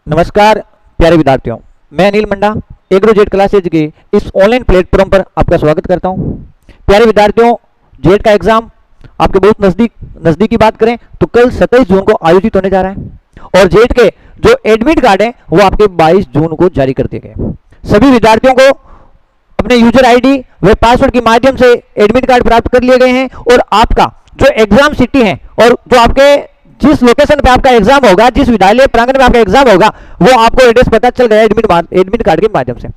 नमस्कार प्यारे विद्यार्थियों, मैं अनिल मंडा एग्रो जेड क्लासेज के इस ऑनलाइन प्लेटफॉर्म पर आपका स्वागत करता हूं। प्यारे विद्यार्थियों, जेड का एग्जाम आपके बहुत नज़दीक की बात करें तो कल 27 जून को आयोजित होने जा रहा है और जेड के जो एडमिट कार्ड हैं वो आपके 22 जून को जारी कर दिए गए। सभी विद्यार्थियों को अपने यूजर आईडी व पासवर्ड के माध्यम से एडमिट कार्ड प्राप्त कर लिए गए हैं और आपका जो एग्जाम सिटी है और जो आपके जिस लोकेशन पे आपका एग्जाम होगा, जिस विद्यालय प्रांगण में आपका एग्जाम होगा, वो आपको एड्रेस पता चल गया एडमिट कार्ड के माध्यम से।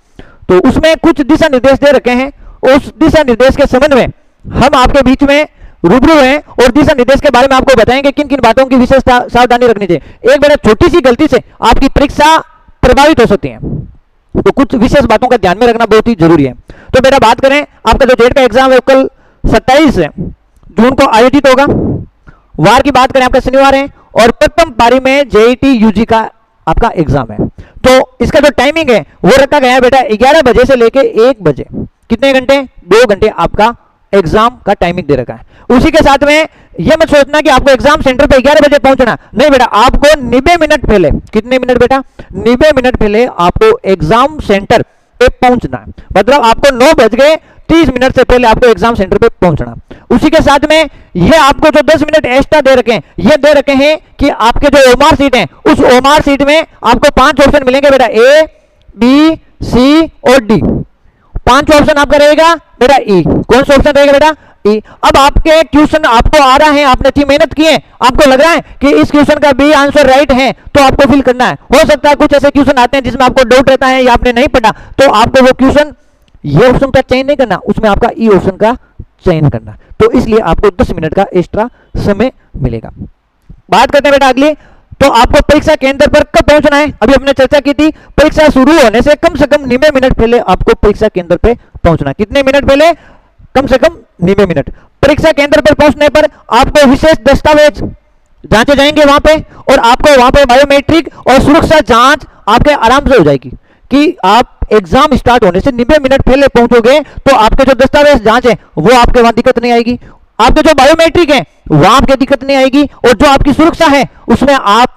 तो उसमें कुछ दिशा निर्देश दे रखे हैं। उस दिशा निर्देश के संबंध में हम आपके बीच में रूबरू हैं और दिशा निर्देश के बारे में आपको बताएंगे किन किन बातों की विशेष सावधानी रखनी चाहिए। एक बेटा छोटी सी गलती से आपकी परीक्षा प्रभावित हो सकती है, तो कुछ विशेष बातों का ध्यान में रखना बहुत ही जरूरी है। तो बेटा बात करें, आपका जो जेड का एग्जाम है कल 27 जून को आयोजित होगा। वार की बात करें, आपका शनिवार है और प्रथम पारी में जेईटी यूजी का आपका एग्जाम है। तो इसका जो टाइमिंग है वो रखा गया है बेटा 11 बजे से लेके 1 बजे। कितने घंटे? 2 घंटे आपका एग्जाम का टाइमिंग दे रखा है। उसी के साथ में यह मत सोचना कि आपको एग्जाम सेंटर पे 11 बजे पहुंचना, नहीं बेटा, आपको 90 मिनट पहले, कितने मिनट बेटा? 90 मिनट पहले आपको एग्जाम सेंटर पे पहुंचना है। मतलब आपको 9:30 से पहले आपको एग्जाम सेंटर पे पहुंचना। उसी के साथ में ये आपको जो 10 मिनट एक्स्ट्रा दे रखे हैं, ये दे रखे हैं कि आपके जो ओमार सीट है उस ओमार सीट में आपको 5 ऑप्शन मिलेंगे बेटा, ए, बी, सी और डी। 5 ऑप्शन आपका रहेगा बेटा ई। कौन सा ऑप्शन रहेगा बेटा? ई। अब आपके क्वेश्चन आपको आ रहा है, आपने इतनी मेहनत की है, आपको लग रहा है कि इस क्वेश्चन का बी आंसर राइट है, तो आपको फिल करना है। हो सकता है कुछ ऐसे क्वेश्चन आते हैं जिसमें आपको डाउट रहता है या आपने नहीं पढ़ा, तो आपको वो क्वेश्चन ये ऑप्शन का चयन नहीं करना, उसमें आपका ई ऑप्शन का चयन करना। तो इसलिए आपको 10 मिनट का एक्स्ट्रा समय मिलेगा। बात करते हैं बेटा अगली, तो आपको परीक्षा केंद्र पर कब पहुंचना है? अभी हमने चर्चा की थी, परीक्षा शुरू होने से कम 90 मिनट पहले आपको परीक्षा केंद्र पे पहुंचना। कितने मिनट पहले? कम से कम 90 मिनट। परीक्षा केंद्र पर पहुंचने पर आपको विशेष दस्तावेज जांचे जाएंगे वहां पे, और आपको वहां पे बायोमेट्रिक और सुरक्षा जांच आपके आराम से हो जाएगी कि आप एग्जाम स्टार्ट होने से 90 मिनट पहले पहुंचोगे तो आपके जो दस्तावेज जांच है वो आपके वहां दिक्कत नहीं आएगी। आपके जो बायोमेट्रिक है वहां आपके दिक्कत नहीं आएगी, और जो आपकी सुरक्षा है उसमें आप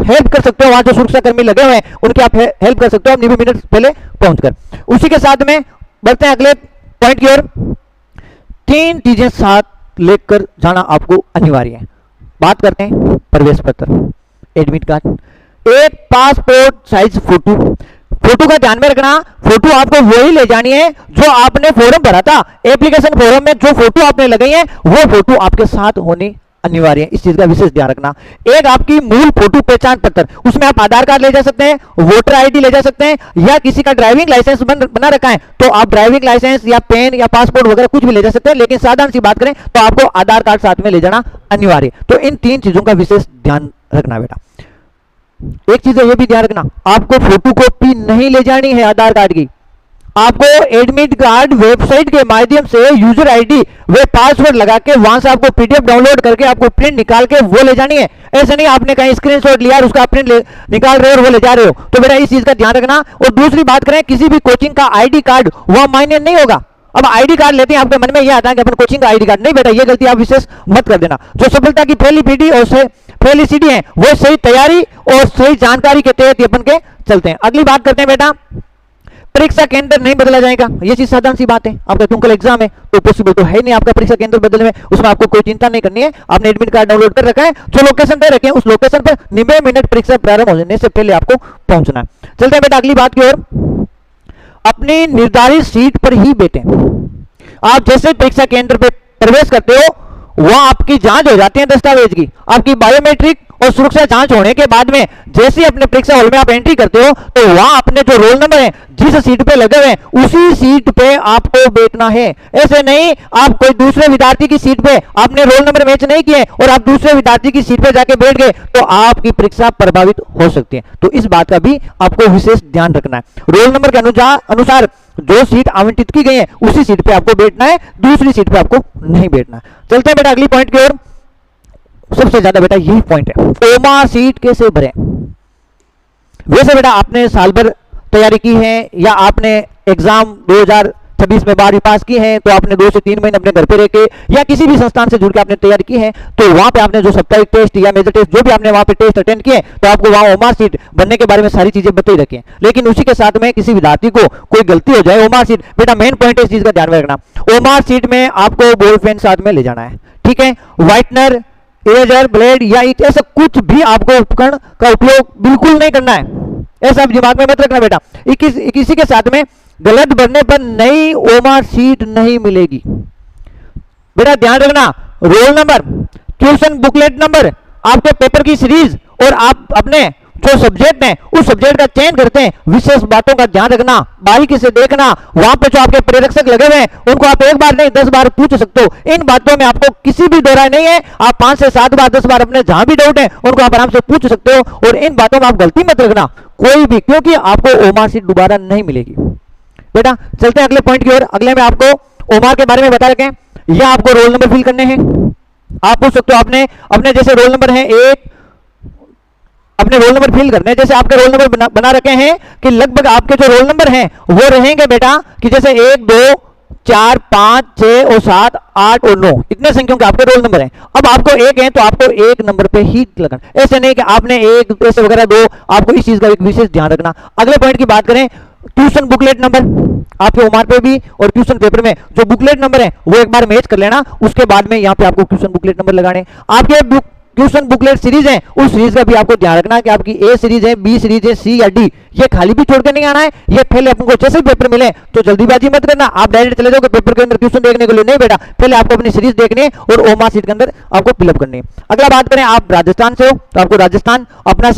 हेल्प कर सकते हो। वहां जो सुरक्षा कर्मी लगे हुए हैं उनकी आप हेल्प कर सकते हो 90 मिनट पहले पहुंचकर। उसी के साथ में बढ़ते हैं अगले पॉइंट की ओर। 3 चीजें साथ लेकर जाना आपको अनिवार्य है। बात करते हैं प्रवेश पत्र, एडमिट कार्ड, एक पासपोर्ट साइज फोटो का ध्यान में रखना। फोटो आपको वही ले जानी है जो आपने फॉर्म भरा था, एप्लीकेशन फॉर्म में जो फोटो आपने लगाई है वो फोटो आपके साथ होनी अनिवार्य है। इस चीज का विशेष ध्यान रखना। एक आपकी मूल फोटो पहचान पत्र, उसमें आप आधार कार्ड ले जा सकते हैं, वोटर आईडी ले जा सकते हैं, या किसी का ड्राइविंग लाइसेंस बना रखा है तो आप ड्राइविंग लाइसेंस या पेन या पासपोर्ट वगैरह कुछ भी ले जा सकते हैं। लेकिन साधारण सी बात करें तो आपको आधार कार्ड साथ में ले जाना अनिवार्य। तो इन 3 चीजों का विशेष ध्यान रखना बेटा। एक चीज ये भी ध्यान रखना, आपको फोटो कॉपी नहीं ले जानी है आधार कार्ड की। आपको एडमिट कार्ड वेबसाइट के माध्यम से यूजर आईडी वे पासवर्ड लगा के वहां से आपको पीडीएफ डाउनलोड करके आपको प्रिंट निकाल के वो ले जानी है। ऐसे नहीं आपने कहीं स्क्रीनशॉट लिया और उसका प्रिंट निकाल रहे हो और वो ले जा रहे हो। तो बेटा इस चीज का ध्यान रखना। और दूसरी बात करें, किसी भी कोचिंग का आईडी कार्ड वह मान्य नहीं होगा। अब आईडी कार्ड लेते हैं, आपके मन में यह आता है कि अपन कोचिंग का आईडी कार्ड, नहीं बेटा, ये गलती आप विशेष मत कर देना। जो सफलता की पहली पीढ़ी और पहली सीढ़ी है वो सही तैयारी और सही जानकारी के तहत अपन के चलते हैं। अगली बात करते हैं बेटा, परीक्षा केंद्र नहीं बदला जाएगा। ये चीज साधारण सी बात है। आपका तुमकल एग्जाम है तो पॉसिबल तो है नहीं आपका परीक्षा केंद्र बदलने में, उसमें आपको कोई चिंता नहीं करनी है। आपने एडमिट कार्ड डाउनलोड कर रखा है, जो लोकेशन पे रखे हैं उस लोकेशन पर 90 मिनट परीक्षा प्रारंभ होने से पहले आपको पहुंचना है। चलते हैं बेटा अगली बात की ओर। अपनी निर्धारित सीट पर ही बैठे। आप जैसे परीक्षा केंद्र पे प्रवेश करते हो वहां आपकी जांच हो जाती है दस्तावेज की। आपकी बायोमेट्रिक और सुरक्षा जांच होने के बाद में जैसे अपने परीक्षा हॉल में आप एंट्री करते हो तो वहां अपने जो रोल नंबर है जिस सीट पे लगे हुए हैं उसी सीट पे आपको बैठना है। ऐसे नहीं आप कोई दूसरे विद्यार्थी की सीट पे आपने रोल नंबर मैच नहीं किए और आप दूसरे विद्यार्थी की सीट पे जाके बैठ गए तो आपकी परीक्षा प्रभावित हो सकती है। तो इस बात का भी आपको विशेष ध्यान रखना है। रोल नंबर के अनुसार जो सीट आवंटित की गई है उसी सीट पे आपको बैठना है, दूसरी सीट पे आपको नहीं बैठना। चलते हैं बेटा अगली पॉइंट की ओर। सबसे ज्यादा बेटा यही पॉइंट है, ओमा सीट कैसे भरें। वैसे बेटा आपने साल भर तैयारी की है या आपने एग्जाम 26 में 12वीं पास की है तो आपने 2 से 3 महीने अपने घर पे रह के या किसी भी संस्थान से जुड़ के आपने तैयारी की है, तो वहां पे आपने जो साप्ताहिक टेस्ट या मेजर टेस्ट जो भी आपने वहां पे टेस्ट अटेंड किए, तो आपको वहां ओमार सीट बनने के बारे में सारी चीजें बताई रखी है। लेकिन उसी के साथ में किसी विद्यार्थी को कोई गलती हो जाए, ओमार सीट बेटा मेन पॉइंट है इस चीज का ध्यान में रखना, ओमार सीट में आपको बॉल पेन साथ में ले जाना है, ठीक है। व्हाइटनर, इरेजर, ब्लेड या ऐसा कुछ भी आपको उपकरण का उपयोग बिल्कुल नहीं करना है, ऐसा आप दिमाग में मत रखना बेटा। किसी के साथ में गलत भरने पर नई ओमार सीट नहीं मिलेगी बेटा, ध्यान रखना। Roll number, tuition booklet number, आपके पेपर की सीरीज और आप अपने जो सब्जेक्ट है उस सब्जेक्ट का चयन करते हैं, विशेष बातों का ध्यान रखना, बारीकी से देखना। वहां पे जो आपके प्रेरक्षक लगे हुए हैं उनको आप एक बार नहीं 10 बार पूछ सकते हो। इन बातों में आपको किसी भी दोहराई नहीं है, आप 5 से 7 बार 10 बार अपने जहां भी डाउट है उनको आप आराम से पूछ सकते हो, और इन बातों में आप गलती मत रखना कोई भी, क्योंकि आपको ओमार सीट दोबारा नहीं मिलेगी बेटा। चलते हैं अगले पॉइंट की ओर। अगले में आपको ओमार के बारे में बता रखें, यह आपको रोल नंबर फिल करने हैं। आप पूछ सकते हो अपने जैसे रोल नंबर है एक, अपने रोल नंबर फिल करने, जैसे आपके रोल नंबर बना रखे हैं कि लगभग आपके जो रोल नंबर हैं वो रहेंगे बेटा कि जैसे 1 2 4 5 6 और 7 8 और 9 इतने संख्याओं के आपके रोल नंबर हैं। अब आपको एक है तो आपको एक नंबर पे ही लगाना, ऐसे नहीं कि आपने एक ऐसे वगैरह 2, आपको इस चीज का एक विशेष ध्यान रखना। अगले पॉइंट की बात करें, ट्यूशन बुकलेट नंबर, आपके ओमार पे भी और ट्यूशन पेपर में जो बुकलेट नंबर है वो एक बार मैच कर लेना, उसके बाद में यहाँ पे आपको ट्यूशन बुकलेट नंबर लगाने। आपके ट्यूशन बुकलेट सीरीज है उस सीरीज का भी आपको ध्यान रखना कि आपकी ए सीरीज है, बी सीरीज है, सी या डी, ये खाली भी छोड़ के नहीं आना है। ये पहले आपको जैसे पेपर मिले तो जल्दीबाजी मत करना, आप डायरेक्ट चले जाओगे पेपर के अंदर ट्यूशन देखने के लिए, नहीं बेटा, पहले आपको अपनी सीरीज देखनी है और ओमार सीट के अंदर आपको फिलअप करनी है। अगला बात करें, आप राजस्थान से हो तो आपको राजस्थान अपना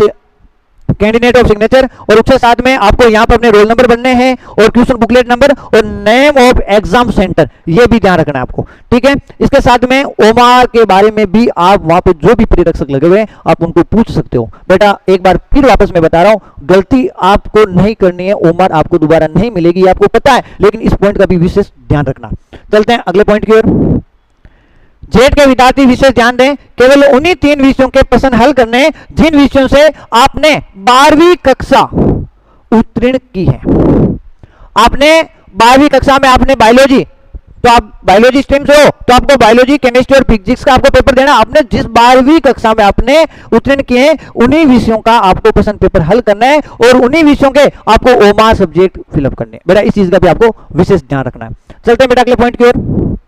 कैंडिडेट ऑफ सिग्नेचर और उसके साथ में आपको यहाँ पर अपने रोल नंबर बनने हैं और ट्यूशन बुकलेट नंबर और नेम ऑफ एग्जाम सेंटर, ये भी ध्यान रखना है आपको, ठीक है। इसके साथ में ओमार के बारे में भी आप वहां पे जो भी प्रेरक्षक लगे हुए हैं आप उनको पूछ सकते हो बेटा। एक बार फिर वापस मैं बता रहा हूं, गलती आपको नहीं करनी है, ओमार आपको दोबारा नहीं मिलेगी, आपको पता है, लेकिन इस पॉइंट का भी विशेष ध्यान रखना। चलते हैं अगले पॉइंट की ओर। जेड के विद्यार्थी विशेष ध्यान दें, केवल उन्हीं 3 विषयों के प्रश्न हल करने जिन विषयों से आपने 12वीं कक्षा उत्तीर्ण की है। आपने 12वीं कक्षा में आपने बायोलॉजी, तो आप बायोलॉजी स्ट्रीम से हो तो आपको बायोलॉजी, केमिस्ट्री और फिजिक्स का आपको पेपर देना। आपने जिस 12वीं कक्षा में आपने उत्तीर्ण किए हैं उन्हीं विषयों का आपको प्रश्न पेपर हल करना है और उन्हीं विषयों के आपको ओमार सब्जेक्ट फिलअप करने हैं बेटा, इस चीज का भी आपको विशेष ध्यान रखना है। चलते हैं बेटा अगले पॉइंट की ओर।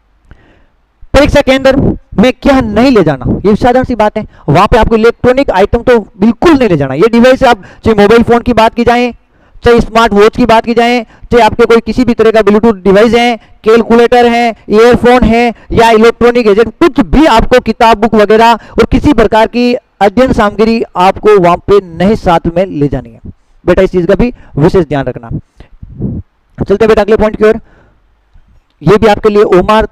परीक्षा केंद्र में क्या नहीं ले जाना, ये साधारण सी बात है, वहां पे आपको इलेक्ट्रॉनिक आइटम तो बिल्कुल नहीं ले जाना। ये डिवाइस आप चाहे मोबाइल फोन की बात की जाए, चाहे स्मार्ट वॉच की बात की जाए, चाहे आपके कोई किसी भी तरह का ब्लूटूथ डिवाइस है, कैलकुलेटर है, ईयरफोन है या इलेक्ट्रॉनिक गैजेट, कुछ भी आपको किताब बुक वगैरह और किसी प्रकार की अध्ययन सामग्री आपको वहां पे नहीं साथ में ले जानी है बेटा, इस चीज का भी विशेष ध्यान रखना। चलते बेटा अगले पॉइंट की ओर। ये भी आपके लिए ओमार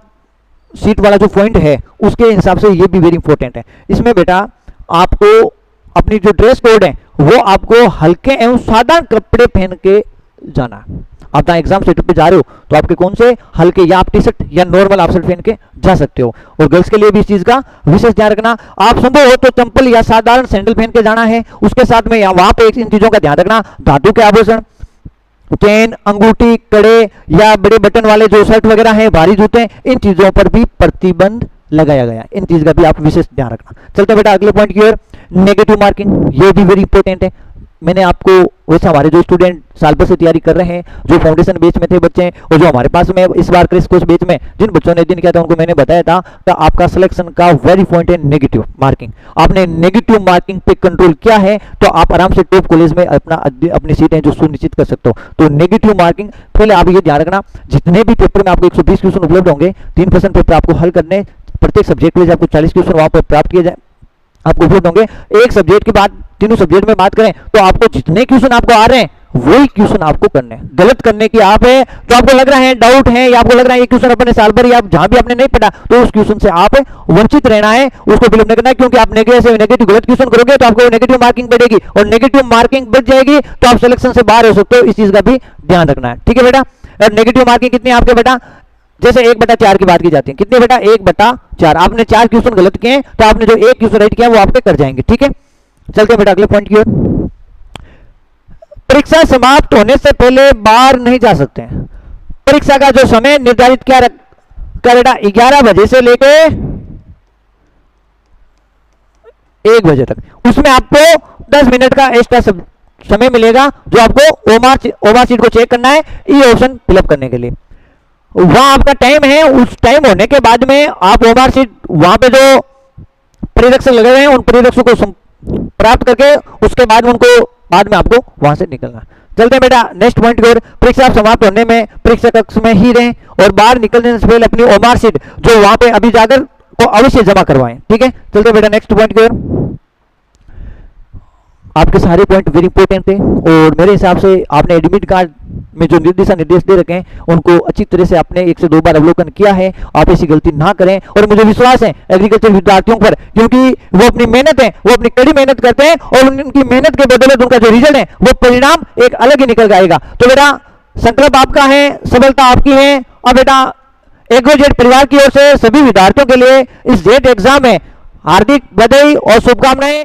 सीट वाला जो पॉइंट है उसके हिसाब से ये भी वेरी इंपॉर्टेंट है। इसमें बेटा आपको अपनी जो ड्रेस कोड है वो आपको हल्के एवं साधारण कपड़े पहन के जाना है। आप जहां एग्जाम सेंटर पे जा रहे हो तो आपके कौन से हल्के, या आप टी शर्ट या नॉर्मल आप शर्ट पहन के जा सकते हो, और गर्ल्स के लिए भी इस चीज का विशेष ध्यान रखना। आप संभव हो तो चंपल या साधारण सैंडल पहन के जाना है। उसके साथ में वहां पे इन चीजों का ध्यान रखना, धातु के आभूषण, चेन, अंगूठी, कड़े या बड़े बटन वाले जो शर्ट वगैरह हैं, भारी जूते, इन चीजों पर भी प्रतिबंध लगाया गया, इन चीज का भी आप विशेष ध्यान रखना। चलते बेटा अगले पॉइंट की ओर। नेगेटिव मार्किंग, ये भी वेरी इंपॉर्टेंट है। मैंने आपको वैसे हमारे जो स्टूडेंट साल भर से तैयारी कर रहे हैं, जो फाउंडेशन बैच में थे बच्चे और जो हमारे पास में इस बार क्रिस कोर्स बैच में जिन बच्चों ने दिन किया था उनको मैंने बताया था कि आपका सिलेक्शन का वेरी पॉइंट है नेगेटिव मार्किंग। आपने नेगेटिव मार्किंग पे कंट्रोल किया है तो आप आराम से टॉप कॉलेज में अपनी सीटें जो सुनिश्चित कर सकते हो। तो नेगेटिव मार्किंग पहले आप ये ध्यान रखना, जितने भी पेपर में आपको 120 क्वेश्चन उपलब्ध होंगे, 3% पेपर आपको हल करने, प्रत्येक सब्जेक्ट में आपको 40 क्वेश्चन वहां पर प्राप्त किए जाए आपको उपलब्ध होंगे। एक सब्जेक्ट की बात, तीनों सब्जेक्ट में बात करें तो आपको जितने क्वेश्चन आपको आ रहे हैं वही क्वेश्चन आपको करने हैं। गलत करने की आप है जो आपको लग रहा है डाउट है या आपको लग रहा है ये क्वेश्चन अपने साल भर या आप जहां भी आपने नहीं पढ़ा तो उस क्वेश्चन से आप वंचित रहना है, उसको फिलअप नहीं करना है, क्योंकि आप नेगेटिव गलत क्वेश्चन करोगे तो आपको नेगेटिव मार्किंग बढ़ेगी और नेगेटिव मार्किंग बढ़ जाएगी तो आप सिलेक्शन से बाहर हो सकते हो। इस चीज का भी ध्यान रखना है, ठीक है बेटा। और नेगेटिव मार्किंग कितनी है आपके बेटा, जैसे 1/4 की बात की जाती है, कितने बेटा 1/4, आपने 4 क्वेश्चन गलत किए तो आपने जो 1 क्वेश्चन राइट किया वो आपके कर जाएंगे, ठीक है। चलते हैं बेटा अगले पॉइंट की ओर। परीक्षा समाप्त होने से पहले बाहर नहीं जा सकते हैं। परीक्षा का जो समय निर्धारित किया बेटा 11 बजे से लेके 1 बजे तक, उसमें आपको 10 मिनट का एक्स्ट्रा समय मिलेगा जो आपको ओमार शीट को चेक करना है, ये ऑप्शन फिलअप करने के लिए। वहां आपका टाइम है, उस टाइम होने के बाद में आप ओमार शीट वहां पे जो परिरक्षक लगे हुए हैं उन परिरक्षकों को प्राप्त करके उसके बाद उनको बाद में आपको वहां से निकलना। चलते हैं बेटा नेक्स्ट पॉइंट की ओर। परीक्षा समाप्त होने में परीक्षा कक्ष में ही रहें और बाहर निकलने से पहले अपनी ओमार शीट जो वहां पे अभी जाकर को अवश्य जमा करवाएं। ठीक है, चलते हैं बेटा नेक्स्ट पॉइंट की ओर। आपके सारे पॉइंट वेरी इंपॉर्टेंट थे और मेरे हिसाब से आपने एडमिट कार्ड में जो दिशा निर्देश दे रखे हैं उनको अच्छी तरह से आपने 1 से 2 बार अवलोकन किया है। आप ऐसी गलती ना करें और मुझे विश्वास है एग्रीकल्चर विद्यार्थियों पर, क्योंकि वो अपनी मेहनत है, वो अपनी कड़ी मेहनत करते हैं और उनकी मेहनत के बदौलत उनका जो रिजल्ट है वो परिणाम एक अलग ही निकल के आएगा। तो बेटा संकल्प आपका है, सफलता आपकी है। अब बेटा एग्रोजेट परिवार की ओर से सभी विद्यार्थियों के लिए इस जेट एग्जाम में हार्दिक बधाई और शुभकामनाएं।